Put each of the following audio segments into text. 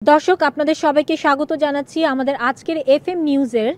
দর্শক আপনাদের সবাইকে স্বাগত জানাচ্ছি আমাদের আজকের এফএম নিউজের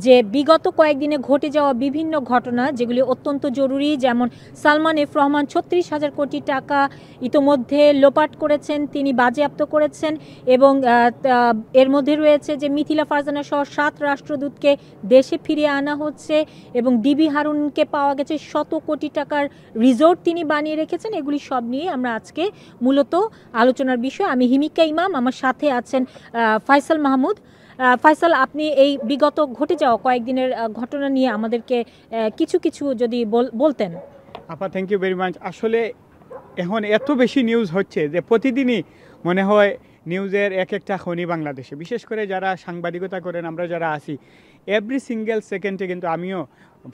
যে বিগত কয়েকদিনে ঘটে যাওয়া বিভিন্ন ঘটনা যেগুলি অত্যন্ত জরুরি, যেমন সালমান এফ রহমান ৩৬,০০০ কোটি টাকা ইতোমধ্যে লোপাট করেছেন, তিনি বাজেয়াপ্ত করেছেন এবং এর মধ্যে রয়েছে যে মিথিলা ফারজানা সহ ৭ রাষ্ট্রদূতকে দেশে ফিরিয়ে আনা হচ্ছে এবং ডিবি হারুনকে পাওয়া গেছে ১০০ কোটি টাকার রিসোর্ট তিনি বানিয়ে রেখেছেন। এগুলি সব নিয়ে আমরা আজকে মূলত আলোচনার বিষয়। আমি হিমিকা ইমাম, আমার সাথে আছেন ফয়সাল মাহমুদ। ফয়সাল, আপনি এই বিগত ঘটে যাওয়া কয়েকদিনের ঘটনা নিয়ে আমাদেরকে কিছু কিছু যদি বলতেন। আপা, থ্যাংক ইউ ভেরি মাচ। আসলে এখন এত বেশি নিউজ হচ্ছে যে প্রতিদিনই মনে হয় নিউজের এক একটা খনি বাংলাদেশে, বিশেষ করে যারা সাংবাদিকতা করেন, আমরা যারা আছি, এভরি সিঙ্গেল সেকেন্ডে কিন্তু আমিও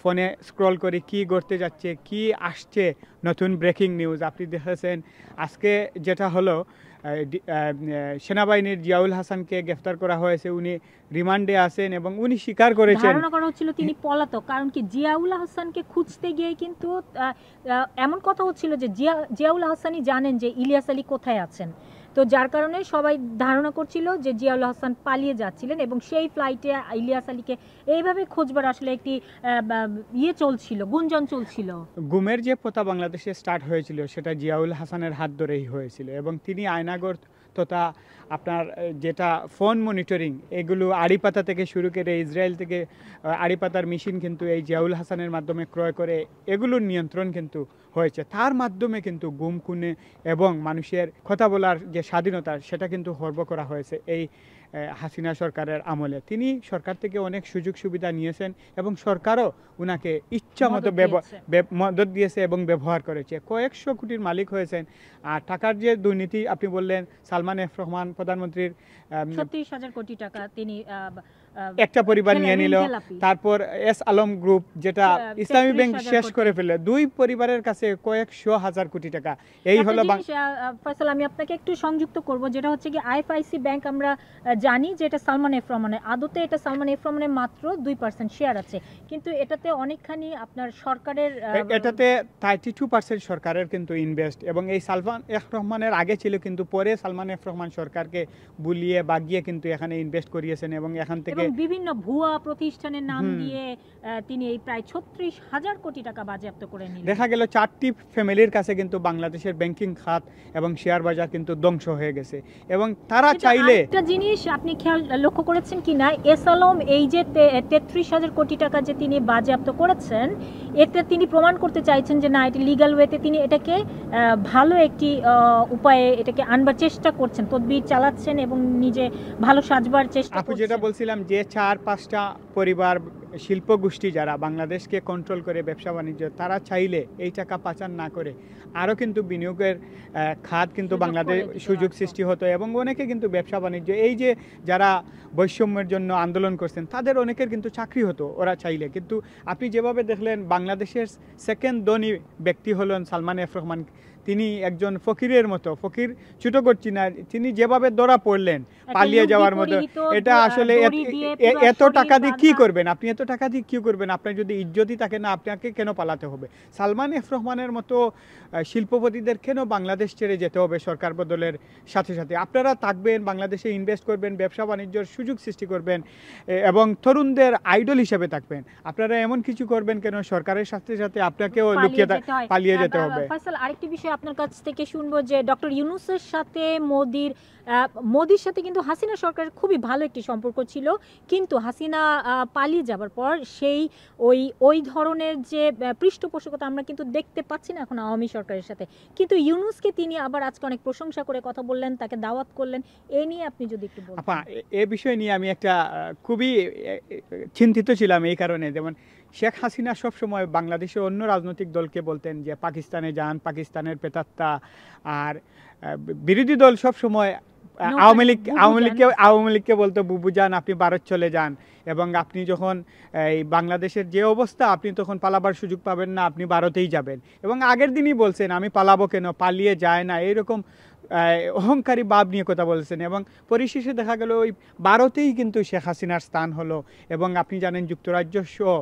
ফোনে স্ক্রল করি কি ঘটতে যাচ্ছে, কি আসছে নতুন ব্রেকিং নিউজ। আপনি দেখেছেন আজকে যেটা হলো, সেনাবাহিনীর জিয়াউল হাসানকে গ্রেফতার করা হয়েছে, উনি রিমান্ডে আছেন এবং উনি স্বীকার করেছেন, ধারণা করা হচ্ছিল তিনি পলাতক। কারণ কি, জিয়াউল হাসানকে খুঁজতে গিয়ে কিন্তু এমন কথা হচ্ছিল যে জিয়াউল হাসানই জানেন যে ইলিয়াস আলী কোথায় আছেন, তো যার কারণে সবাই ধারণা করছিল যে জিয়াউল হাসান পালিয়ে যাচ্ছিলেন এবং সেই ফ্লাইটে ইলিয়াস আলীকে এইভাবে খোঁজবার আসলে একটি চলছিল, গুঞ্জন চলছিল। গুমের যে পথা বাংলাদেশে স্টার্ট হয়েছিল সেটা জিয়াউল হাসানের হাত ধরেই হয়েছিল এবং তিনি আয়নাগর তথা আপনার যেটা ফোন মনিটরিং, এগুলো আড়িপাতা থেকে শুরু করে ইসরায়েল থেকে আড়িপাতার মেশিন কিন্তু এই জিয়াউল হাসানের মাধ্যমে ক্রয় করে এগুলোর নিয়ন্ত্রণ কিন্তু হয়েছে। তার মাধ্যমে কিন্তু গুম খুনে এবং মানুষের কথা বলার যে স্বাধীনতা সেটা কিন্তু খর্ব করা হয়েছে এই হাসিনা সরকারের আমলে। তিনি সরকার থেকে অনেক সুযোগ সুবিধা নিয়েছেন এবং সরকারও উনাকে ইচ্ছা মতো মদত দিয়েছে এবং ব্যবহার করেছে। কয়েকশো কোটির মালিক হয়েছেন। আর টাকার যে দুর্নীতি আপনি বললেন, সালমান এফ রহমান প্রধানমন্ত্রীর ৩৬,০০০ কোটি টাকা তিনি একটা পরিবার নিয়ে নিল, তারপর এস আলম গ্রুপ যেটা ইসলামী ব্যাংক শেষ করে ফেলে, দুই পরিবারের কাছে কয়েকশো হাজার কোটি টাকা। এই হলো ফয়সাল, আমি আপনাকে একটু সংযুক্ত করব, যেটা হচ্ছে কি আইএফআইসি ব্যাংক আমরা জানি যে এটা সালমান এফ রহমানের, আদতে এটা সালমান এফ রহমানের মাত্র 2% শেয়ার আছে, কিন্তু এটাতে অনেকখানি আপনার সরকারের, এটাতে 32% সরকারের কিন্তু ইনভেস্ট এবং এই সালমান এফ রহমানের আগে ছিল, কিন্তু পরে সালমান এফ রহমান সরকারকে বুলিয়ে বাগিয়ে কিন্তু এখানে ইনভেস্ট করিয়েছেন এবং এখান থেকে বিভিন্ন ভুয়া প্রতিষ্ঠানের নাম দিয়ে তিনি এই প্রায় ৩৬,০০০ কোটি টাকা বাজেয়াপ্ত করে নিলেন। দেখা গেল 4টি ফ্যামিলির কাছে কিন্তু বাংলাদেশের ব্যাংকিং খাত এবং শেয়ার বাজার কিন্তু ধ্বংস হয়ে গেছে এবং তারা চাইলে একটা জিনিস আপনি লক্ষ্য করেছেন কি না, এস আলম এই যে ৩৩,০০০ কোটি টাকা যে তিনি বাজেয়াপ্ত করেছেন, এতে তিনি প্রমাণ করতে চাইছেন যে না, এটি লিগ্যাল ওয়েতে তিনি এটাকে ভালো একটি উপায়ে এটাকে আনবার চেষ্টা করছেন, তদবির চালাচ্ছেন এবং নিজে ভালো সাজবার চেষ্টা করছেন। যেটা বলছিলাম যে 4-5টা পরিবার, শিল্প গোষ্ঠী যারা বাংলাদেশকে কন্ট্রোল করে ব্যবসা বাণিজ্য, তারা চাইলে এই টাকা পাচার না করে আরও কিন্তু বিনিয়োগের খাত কিন্তু বাংলাদেশ সুযোগ সৃষ্টি হতো এবং অনেকে কিন্তু ব্যবসা বাণিজ্য, এই যে যারা বৈষম্যের জন্য আন্দোলন করছেন তাদের অনেকের কিন্তু চাকরি হতো ওরা চাইলে। কিন্তু আপনি যেভাবে দেখলেন বাংলাদেশের সেকেন্ড ধনী ব্যক্তি হলেন সালমান এফ রহমান, তিনি একজন ফকিরের মতো, ফকির ছোট করছি না, তিনি যেভাবে ধরা পড়লেন পালিয়ে যাওয়ার মতো, এটা আসলে এত টাকা দিয়ে কি করবেন আপনি, এত টাকা দিয়ে কি করবেন, আপনার যদি ইজ্জতই থাকে না আপনাকে কেন পালাতে হবে? সালমান এফ রহমানের মতো শিল্পপতিদের কেন বাংলাদেশ ছেড়ে যেতে হবে সরকার বদলের সাথে সাথে? আপনারা থাকবেন, বাংলাদেশে ইনভেস্ট করবেন, ব্যবসা বাণিজ্যের সুযোগ সৃষ্টি করবেন এবং তরুণদের আইডল হিসেবে থাকবেন, আপনারা এমন কিছু করবেন কেন সরকারের সাথে সাথে আপনাকেও লুকিয়ে পালিয়ে যেতে হবে? আরেকটি বিষয় আপনার কাছ থেকে শুনবো যে ডক্টর ইউনূসের সাথে মোদির সাথে কিন্তু হাসিনা সরকারের খুবই ভালো একটি সম্পর্ক ছিল, কিন্তু হাসিনা পালিয়ে যাবার পর সেই ওই ধরনের যে পৃষ্ঠপোষকতা আমরা কিন্তু দেখতে পাচ্ছি না এখন আওয়ামী সরকারের সাথে। কিন্তু ইউনূসকে তিনি আবার আজকে অনেক প্রশংসা করে কথা বললেন, তাকে দাওয়াত করলেন, এ নিয়ে আপনি যদি একটু বলেন। এই বিষয় নিয়ে আমি একটা খুবই চিন্তিত ছিলাম এই কারণে, যেমন শেখ হাসিনা সবসময় বাংলাদেশের অন্য রাজনৈতিক দলকে বলতেন যে পাকিস্তানে যান, পাকিস্তানের পেতাত্তা, আর বিরোধী দল সবসময় আওয়ামী লীগকে বলতো বুবু যান, আপনি ভারত চলে যান, এবং আপনি যখন এই বাংলাদেশের যে অবস্থা আপনি তখন পালাবার সুযোগ পাবেন না, আপনি ভারতেই যাবেন। এবং আগের দিনই বলছেন আমি পালাবো কেন, পালিয়ে যায় না, এইরকম অহংকারী ভাব নিয়ে কথা বলছেন, এবং পরিশেষে দেখা গেল ওই ভারতেই কিন্তু শেখ হাসিনার স্থান হলো। এবং আপনি জানেন যুক্তরাজ্য সহ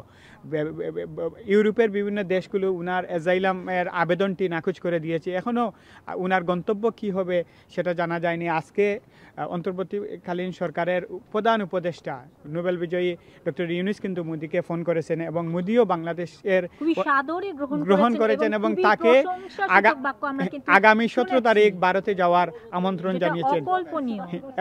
ইউরোপের বিভিন্ন দেশগুলো উনার অ্যাজাইলামের আবেদনটি নাকচ করে দিয়েছে। এখনও উনার গন্তব্য কি হবে সেটা জানা যায়নি। আজকে অন্তর্বর্তীকালীন সরকারের প্রধান উপদেষ্টা নোবেল বিজয়ী ডক্টর ইউনূস কিন্তু মোদিকে ফোন করেছেন, এবং মোদিও বাংলাদেশের গ্রহণ করেছেন এবং তাকে আগামী 17 তারিখ ভারতে যাওয়ার আমন্ত্রণ জানিয়েছেন।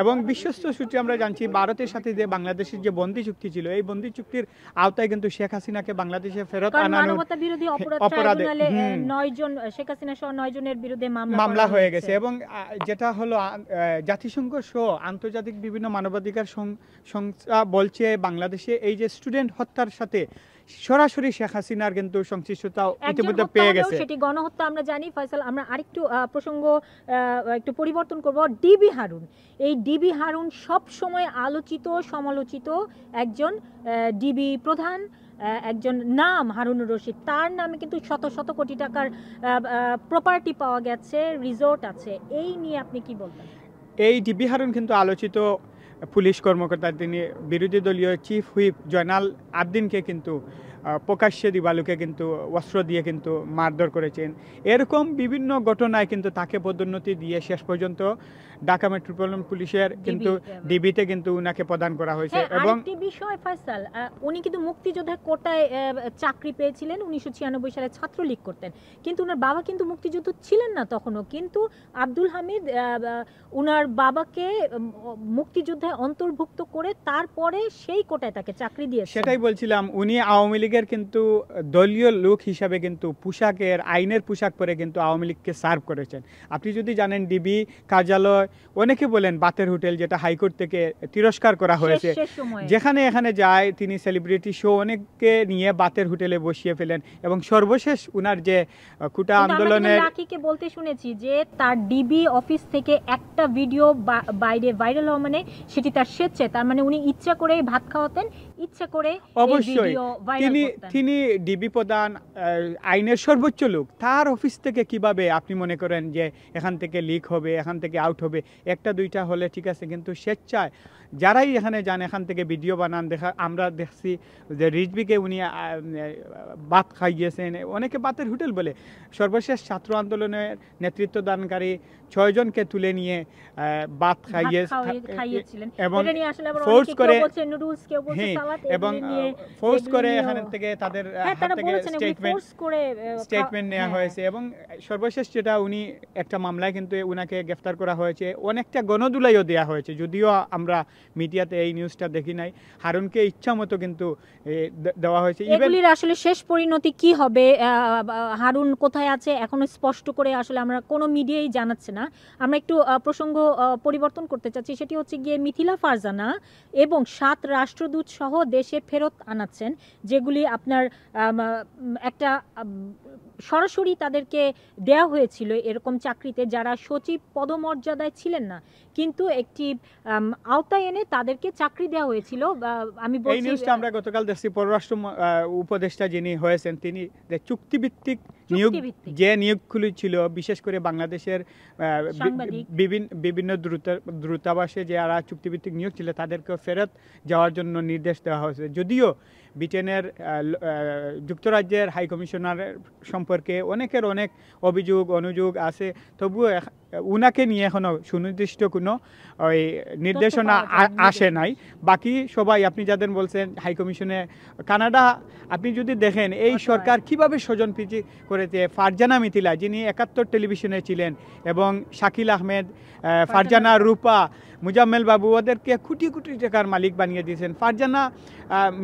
এবং বিশ্বস্ত সূত্রে আমরা জানছি ভারতের সাথে যে বাংলাদেশের যে বন্দি চুক্তি ছিল, এই বন্দি চুক্তির আওতায় কিন্তু শেখ হাসিনাকে বাংলাদেশে ফেরত আনানোর অপরাধে 9 জন শেখ হাসিনা সহ 9 জনের বিরুদ্ধে মামলা হয়ে গেছে। এবং যেটা হলো জাতিসংঘ সহ আন্তর্জাতিক বিভিন্ন মানবাধিকার সংস্থা বলছে বাংলাদেশে এই যে স্টুডেন্ট হত্যার সাথে সরাসরি শেখ হাসিনার কিন্তু সংশ্লিষ্টতা ইতিমধ্যে পেয়ে গেছে। সেটি গণহত্যা আমরা জানি। ফয়সাল, আমরা আরেকটু প্রসঙ্গ একটু পরিবর্তন করব। ডিবি হারুন, এই ডিবি হারুন সব সময় আলোচিত সমালোচিত একজন ডিবি প্রধান, একজন নাম হারুনুর রশিদ। তার নামে কিন্তু শত শত কোটি টাকার প্রপার্টি পাওয়া গেছে, রিসোর্ট আছে। এই নিয়ে আপনি কি বলবেন? এই ডিবি হারুন কিন্তু আলোচিত পুলিশ কর্মকর্তা। তিনি বিরোধী দলীয় চিফ হুইপ জয়নাল আবদিনকে কিন্তু প্রকাশ্যে দিবালুকে কিন্তু অস্ত্র দিয়ে কিন্তু মারধর করেছেন। এরকম বিভিন্ন ঘটনায় কিন্তু তাকে পদোন্নতি দিয়ে শেষ পর্যন্ত ঢাকা মেট্রোপলিটন পুলিশের কিন্তু ডিবিতে কিন্তু উনাকে প্রদান করা হয়েছে। এবং একটি বিষয় ফয়সাল, উনি কিন্তু মুক্তিযোদ্ধার কোটায় চাকরি পেয়েছিলেন, 1996 সালে ছাত্রলীগ করতেন, কিন্তু উনার বাবা কিন্তু মুক্তিযুদ্ধ ছিলেন না তখনও। কিন্তু আব্দুল হামিদ উনার বাবাকে মুক্তিযুদ্ধে অন্তর্ভুক্ত করে তারপরে সেই কোটায় তাকে চাকরি দিয়েছে। সেটাই বলছিলাম, উনি আওয়ামী লীগের কিন্তু দলীয় লোক হিসাবে কিন্তু পোশাকের আইনের পোশাক পরে কিন্তু আওয়ামী লীগকে সার্ভ করেছেন। আপনি যদি জানেন ডিবি কার্যালয়, অনেকে বলেন বাতের হোটেল, যেটা হাইকোর্ট থেকে তিরস্কার করা হয়েছে, যেখানে এখানে যায় তিনি সেলিব্রিটি শো অনেককে নিয়ে বাতের হোটেলে বসিয়ে ফেলেন। এবং সর্বশেষ উনার যে কোটা আন্দোলনের লাকিকে বলতে শুনেছি যে তার ডিবি অফিস থেকে একটা ভিডিও বাইরে ভাইরাল হওয়া মানে সেটি তার স্বেচ্ছা, তার মানে উনি ইচ্ছা করে ভাত খাওয়াতেন, ইচ্ছা করে অবশ্যই তিনি ডিবি প্রধান, আইনের সর্বোচ্চ লোক, তার অফিস থেকে কিভাবে আপনি মনে করেন যে এখান থেকে লিক হবে, এখান থেকে আউট হবে? একটা দুইটা হলে ঠিক আছে, কিন্তু স্বেচ্ছায় যারাই এখানে যান এখান থেকে ভিডিও বানান। আমরা দেখছি যে রিজভিকে উনি ভাত খাইয়েছেন, অনেকে বাতের হোটেল বলে। সর্বশেষ ছাত্র আন্দোলনের নেতৃত্ব দানকারী 6 জনকে তুলে নিয়ে ভাত খাইয়েছিলেন এবং ফোর্স করে ফোর্স করে এখান থেকে তাদের স্টেটমেন্ট নেওয়া হয়েছে। এবং সর্বশেষ যেটা উনি একটা মামলায় কিন্তু উনাকে গ্রেফতার করা হয়েছে, অনেকটা গণদুলাইও দেওয়া হয়েছে, যদিও আমরা মিডিয়াতে এই নিউজটা দেখি নাই। হারুনকে ইচ্ছা মতো কিন্তু দেওয়া হয়েছে। এগুলির আসলে শেষ পরিণতি কি হবে, হারুন কোথায় আছে এখনো স্পষ্ট করে আসলে আমরা কোনো মিডিয়াই জানাচ্ছে না। আমরা একটু প্রসঙ্গ পরিবর্তন করতে চাচ্ছি, সেটি হচ্ছে গিয়ে মিথিলা ফারজানা এবং 7 রাষ্ট্রদূত সহ দেশে ফেরত আনাচ্ছেন, যেগুলি আপনার একটা সরাসরি তাদেরকে দেয়া হয়েছিল এরকম চাকরিতে, যারা সচিব পদমর্যাদায় ছিলেন না, কিন্তু একটি আওতায় এনে তাদেরকে চাকরি দেওয়া হয়েছিল। আমি বলছি এই নিউজটা আমরা গতকাল দেখছি, পররাষ্ট্র উপদেষ্টা যিনি হয়েছেন তিনি চুক্তিভিত্তিক নিয়োগ, যে নিয়োগগুলি ছিল বিশেষ করে বাংলাদেশের বিভিন্ন দূতাবাসে যারা চুক্তিভিত্তিক নিয়োগ ছিল তাদেরকে ফেরত যাওয়ার জন্য নির্দেশ দেওয়া হয়েছে। যদিও ব্রিটেনের যুক্তরাজ্যের হাই কমিশনারের সম্পর্কে অনেকের অনেক অভিযোগ অনুযোগ আছে, তবুও উনাকে নিয়ে এখনো সুনির্দিষ্ট কোনো ওই নির্দেশনা আসে নাই। বাকি সবাই আপনি যাদের বলছেন হাই কমিশনে কানাডা, আপনি যদি দেখেন এই সরকার কিভাবে স্বজনপ্রীতি করেছে। ফারজানা মিথিলা যিনি 71 টেলিভিশনে ছিলেন, এবং শাকিল আহমেদ, ফারজানা রূপা, মুজাম্মেল বাবু, ওদেরকে কোটি কোটি টাকার মালিক বানিয়ে দিয়েছেন। ফারজানা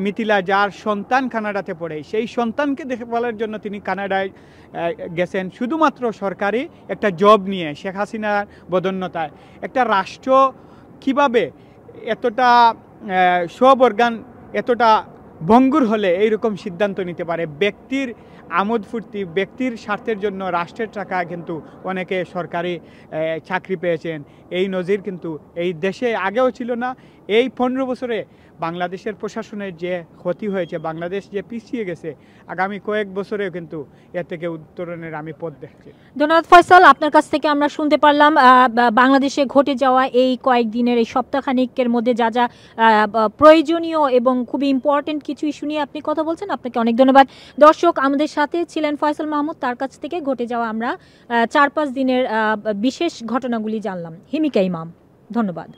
মিথিলা যার সন্তান কানাডাতে পড়ে, সেই সন্তানকে দেখে বলার জন্য তিনি কানাডায় গেছেন শুধুমাত্র সরকারি একটা জব নিয়ে। শেখ হাসিনার বদন্যতায় একটা রাষ্ট্র কিভাবে এতটা সব অর্গান এতটা ভঙ্গুর হলে এইরকম সিদ্ধান্ত নিতে পারে? ব্যক্তির আমোদ ফুর্তি, ব্যক্তির স্বার্থের জন্য রাষ্ট্রের টাকা কিন্তু অনেকে সরকারি চাকরি পেয়েছেন। এই নজির কিন্তু এই দেশে আগেও ছিল না। এই 15 বছরে বাংলাদেশের প্রশাসনের যে ক্ষতি হয়েছে, বাংলাদেশ যে পিছিয়ে গেছে, আগামী কয়েক বছরেও কিন্তু এর থেকে উত্তরণের আমি পথ দেখছি। ধন্যবাদ ফয়সাল, আপনার কাছ থেকে আমরা শুনতে পারলাম বাংলাদেশে ঘটে যাওয়া এই কয়েকদিনের, এই সপ্তাহখানিকের মধ্যে যা যা প্রয়োজনীয় এবং খুবই ইম্পর্টেন্ট কিছু ইস্যু নিয়ে আপনি কথা বলছেন। আপনাকে অনেক ধন্যবাদ। দর্শক, আমাদের সাথে ছিলেন ফয়সাল মাহমুদ, তার কাছ থেকে ঘটে যাওয়া আমরা 4-5 দিনের বিশেষ ঘটনাগুলি জানলাম। হিমিকা ইমাম, ধন্যবাদ।